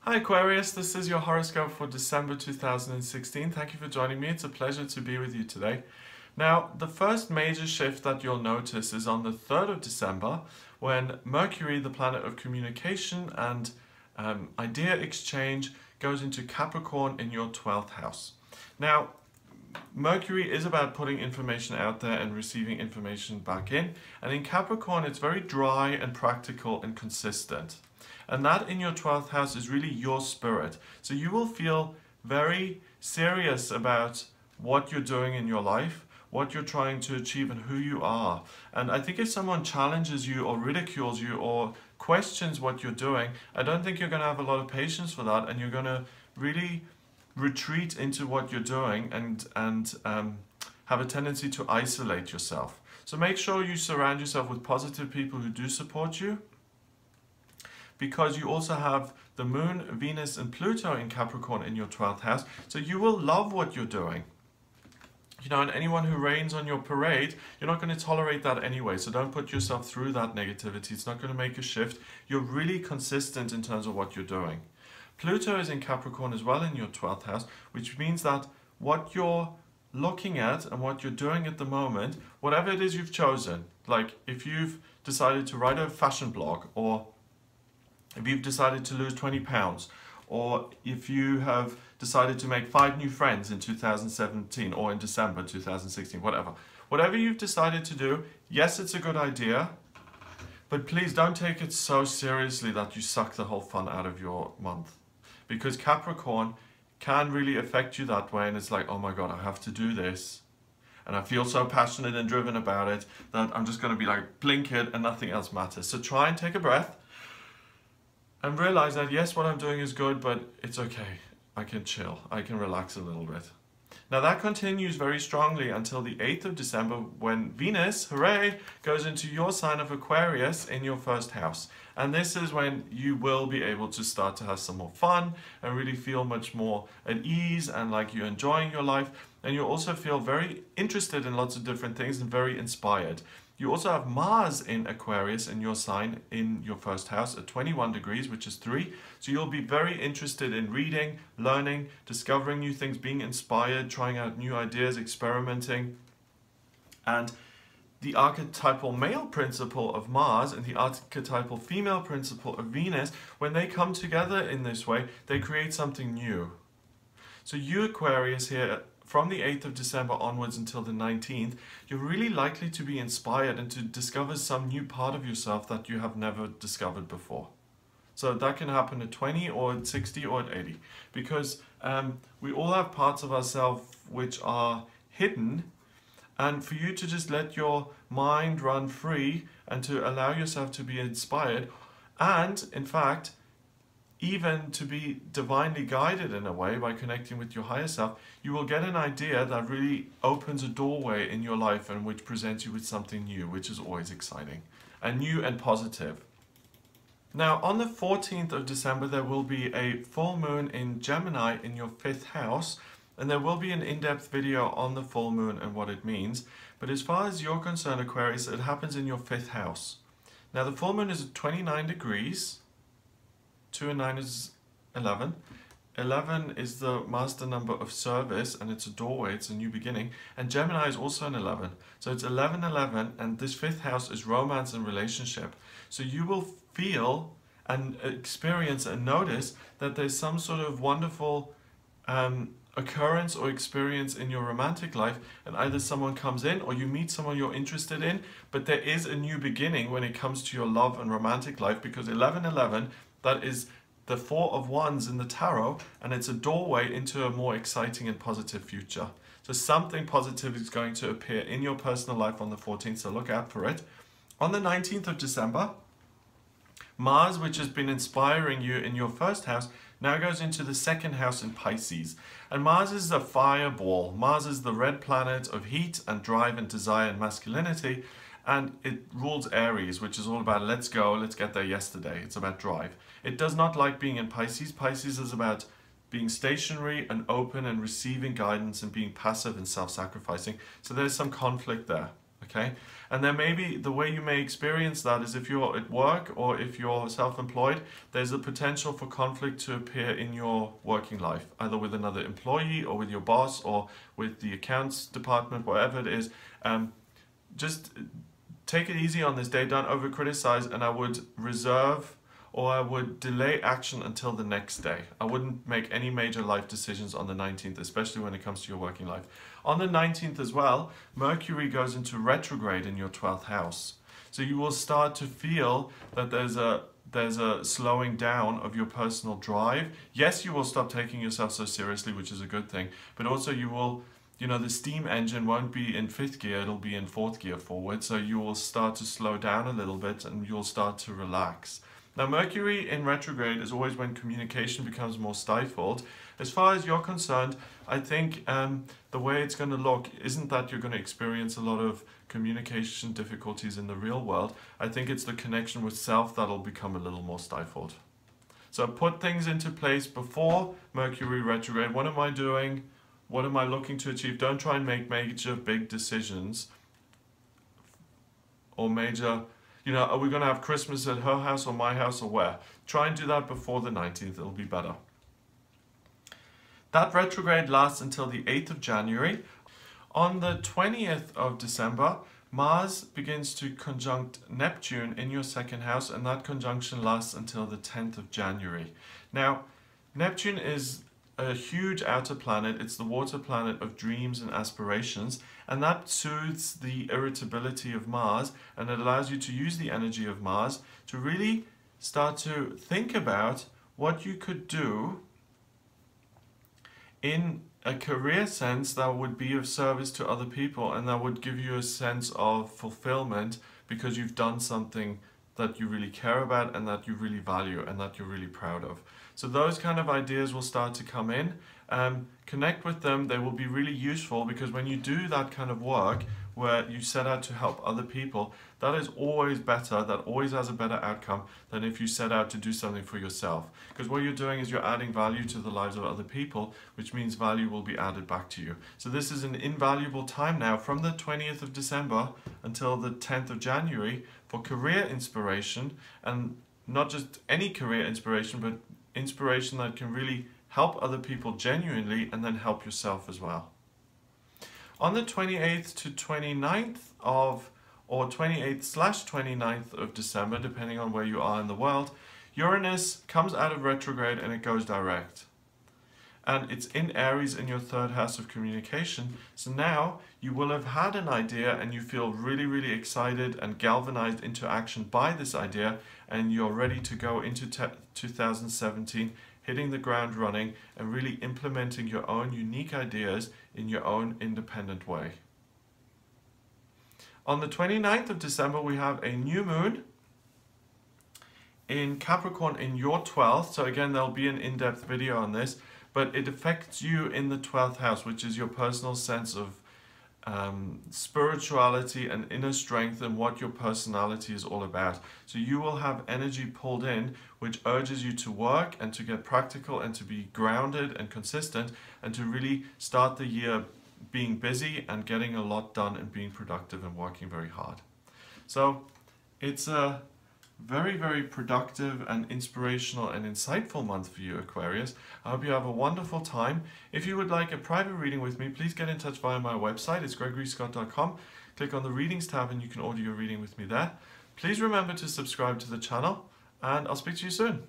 Hi Aquarius, this is your horoscope for December 2016. Thank you for joining me. It's a pleasure to be with you today. Now, the first major shift that you'll notice is on the 3rd of December when Mercury, the planet of communication and idea exchange, goes into Capricorn in your 12th house. Now, Mercury is about putting information out there and receiving information back in. And in Capricorn, it's very dry and practical and consistent. And that in your 12th house is really your spirit. So you will feel very serious about what you're doing in your life, what you're trying to achieve and who you are. And I think if someone challenges you or ridicules you or questions what you're doing, I don't think you're going to have a lot of patience for that, and you're going to really retreat into what you're doing and have a tendency to isolate yourself. So make sure you surround yourself with positive people who do support you, because you also have the Moon, Venus and Pluto in Capricorn in your 12th house. So you will love what you're doing. You know, and anyone who rains on your parade, you're not going to tolerate that anyway. So don't put yourself through that negativity. It's not going to make a shift. You're really consistent in terms of what you're doing. Pluto is in Capricorn as well in your 12th house, which means that what you're looking at and what you're doing at the moment, whatever it is you've chosen, like if you've decided to write a fashion blog, or if you've decided to lose 20 pounds, or if you have decided to make 5 new friends in 2017 or in December 2016, whatever you've decided to do, yes, it's a good idea, but please don't take it so seriously that you suck the whole fun out of your month. Because Capricorn can really affect you that way, and it's like, oh my God, I have to do this. And I feel so passionate and driven about it that I'm just going to be like, blink it and nothing else matters. So try and take a breath and realize that yes, what I'm doing is good, but it's okay. I can chill. I can relax a little bit. Now that continues very strongly until the 8th of December when Venus, hooray, goes into your sign of Aquarius in your 1st house. And this is when you will be able to start to have some more fun and really feel much more at ease and like you're enjoying your life. And you also feel very interested in lots of different things and very inspired. You also have Mars in Aquarius in your sign in your 1st house at 21 degrees, which is 3. So you'll be very interested in reading, learning, discovering new things, being inspired, trying out new ideas, experimenting. And the archetypal male principle of Mars and the archetypal female principle of Venus, when they come together in this way, they create something new. So you Aquarius here, from the 8th of December onwards until the 19th, you're really likely to be inspired and to discover some new part of yourself that you have never discovered before. So that can happen at 20 or at 60 or at 80. Because we all have parts of ourselves which are hidden, and for you to just let your mind run free and to allow yourself to be inspired, and in fact, even to be divinely guided in a way by connecting with your higher self, you will get an idea that really opens a doorway in your life and which presents you with something new, which is always exciting and new and positive. Now, on the 14th of December, there will be a full moon in Gemini in your 5th house, and there will be an in-depth video on the full moon and what it means. But as far as you're concerned, Aquarius, it happens in your 5th house. Now, the full moon is at 29 degrees. 2 and 9 is 11. 11 is the master number of service, and it's a doorway, it's a new beginning. And Gemini is also an 11. So it's 11-11, and this 5th house is romance and relationship. So you will feel and experience and notice that there's some sort of wonderful occurrence or experience in your romantic life, and either someone comes in or you meet someone you're interested in, but there is a new beginning when it comes to your love and romantic life, because 11-11, that is the 4 of Wands in the tarot, and it's a doorway into a more exciting and positive future. So something positive is going to appear in your personal life on the 14th, so look out for it. On the 19th of December, Mars, which has been inspiring you in your 1st house, now goes into the 2nd house in Pisces. And Mars is a fireball. Mars is the red planet of heat and drive and desire and masculinity. And it rules Aries, which is all about let's go, let's get there yesterday. It's about drive. It does not like being in Pisces. Pisces is about being stationary and open and receiving guidance and being passive and self-sacrificing. So there's some conflict there, Okay, and then maybe the way you may experience that is if you're at work or if you're self-employed, there's a potential for conflict to appear in your working life, either with another employee or with your boss or with the accounts department, whatever it is. Just take it easy on this day, don't over criticize, and I would reserve or I would delay action until the next day. I wouldn't make any major life decisions on the 19th, especially when it comes to your working life. On the 19th as well, Mercury goes into retrograde in your 12th house. So you will start to feel that there's a slowing down of your personal drive. Yes, you will stop taking yourself so seriously, which is a good thing, but also you will, you know, the steam engine won't be in 5th gear, it'll be in 4th gear forward. So you will start to slow down a little bit and you'll start to relax. Now, Mercury in retrograde is always when communication becomes more stifled. As far as you're concerned, I think the way it's going to look isn't that you're going to experience a lot of communication difficulties in the real world. I think it's the connection with self that'll become a little more stifled. So put things into place before Mercury retrograde. What am I doing? What am I looking to achieve? Don't try and make major big decisions or major, you know, are we going to have Christmas at her house or my house or where? Try and do that before the 19th, it'll be better. That retrograde lasts until the 8th of January. On the 20th of December, Mars begins to conjunct Neptune in your 2nd house, and that conjunction lasts until the 10th of January. Now, Neptune is a huge outer planet. It's the water planet of dreams and aspirations, and that soothes the irritability of Mars, and it allows you to use the energy of Mars to really start to think about what you could do in a career sense that would be of service to other people and that would give you a sense of fulfillment because you've done something that you really care about and that you really value and that you're really proud of. So those kind of ideas will start to come in. Connect with them. They will be really useful because when you do that kind of work where you set out to help other people, that is always better, that always has a better outcome than if you set out to do something for yourself. Because what you're doing is you're adding value to the lives of other people, which means value will be added back to you. So this is an invaluable time now from the 20th of December until the 10th of January for career inspiration, and not just any career inspiration, but inspiration that can really help other people genuinely and then help yourself as well. On the 28th to 29th of, or 28th/29th of December, depending on where you are in the world, Uranus comes out of retrograde and it goes direct. And it's in Aries in your 3rd house of communication. So now you will have had an idea and you feel really, really excited and galvanized into action by this idea, and you're ready to go into 2017 hitting the ground running and really implementing your own unique ideas in your own independent way. On the 29th of December, we have a new moon in Capricorn in your 12th. So again, there'll be an in-depth video on this, but it affects you in the 12th house, which is your personal sense of spirituality and inner strength and what your personality is all about. So you will have energy pulled in which urges you to work and to get practical and to be grounded and consistent and to really start the year being busy and getting a lot done and being productive and working very hard. So it's a very, very productive and inspirational and insightful month for you, Aquarius. I hope you have a wonderful time. If you would like a private reading with me, please get in touch via my website. It's gregoryscott.com. Click on the readings tab and you can order your reading with me there. Please remember to subscribe to the channel, and I'll speak to you soon.